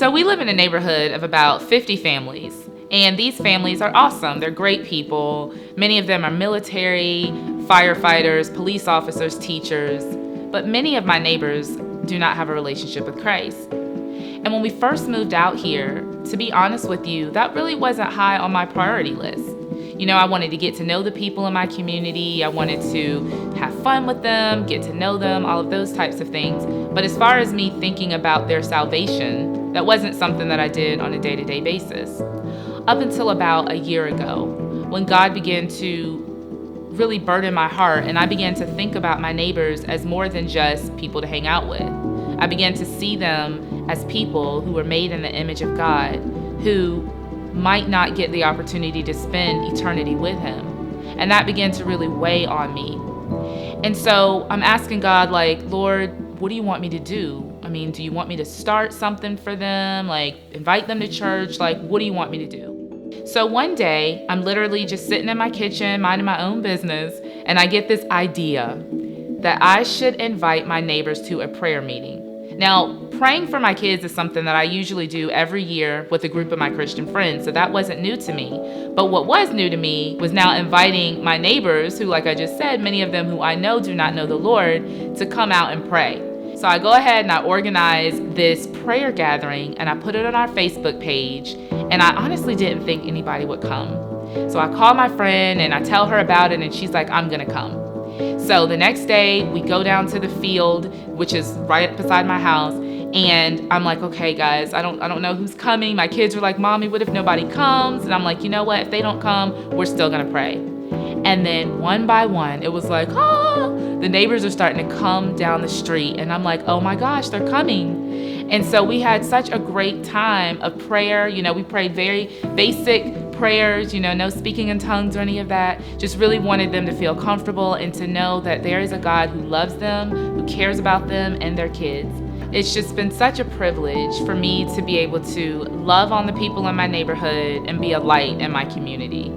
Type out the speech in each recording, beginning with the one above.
So we live in a neighborhood of about 50 families, and these families are awesome. They're great people. Many of them are military, firefighters, police officers, teachers, but many of my neighbors do not have a relationship with Christ. And when we first moved out here, to be honest with you, that really wasn't high on my priority list. I wanted to get to know the people in my community. I wanted to have fun with them, get to know them, all of those types of things. But as far as me thinking about their salvation, that wasn't something that I did on a day-to-day basis. Up until about a year ago, when God began to really burden my heart and I began to think about my neighbors as more than just people to hang out with. I began to see them as people who were made in the image of God, who might not get the opportunity to spend eternity with Him. And that began to really weigh on me. And so I'm asking God, Lord, what do you want me to do? Do you want me to start something for them? Invite them to church? What do you want me to do? So one day, I'm literally just sitting in my kitchen, minding my own business, and I get this idea that I should invite my neighbors to a prayer meeting. Now, praying for my kids is something that I usually do every year with a group of my Christian friends, so that wasn't new to me. But what was new to me was now inviting my neighbors, who, like I just said, many of them who I know do not know the Lord, to come out and pray. So I go ahead and I organize this prayer gathering, and I put it on our Facebook page, and I honestly didn't think anybody would come. So I call my friend, and I tell her about it, and she's like, I'm gonna come. So the next day, we go down to the field, which is right beside my house, and I'm like, okay, guys, I don't know who's coming. My kids are like, Mommy, what if nobody comes? And I'm like, you know what? If they don't come, we're still gonna pray. And then one by one, it was like, the neighbors are starting to come down the street, and I'm like, oh my gosh, they're coming. And so we had such a great time of prayer. We prayed very basic prayers, no speaking in tongues or any of that. Just really wanted them to feel comfortable and to know that there is a God who loves them, who cares about them and their kids. It's just been such a privilege for me to be able to love on the people in my neighborhood and be a light in my community.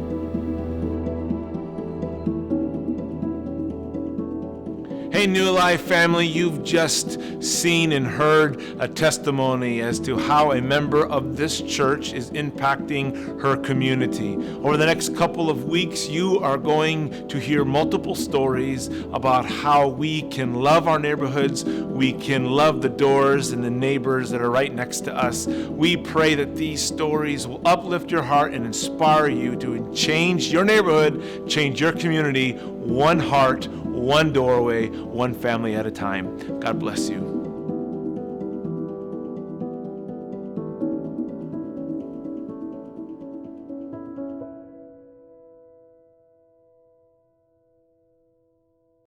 Hey, New Life family, you've just seen and heard a testimony as to how a member of this church is impacting her community. Over the next couple of weeks, you are going to hear multiple stories about how we can love our neighborhoods, we can love the doors and the neighbors that are right next to us. We pray that these stories will uplift your heart and inspire you to change your neighborhood, change your community, one heart, one doorway, one family at a time. God bless you.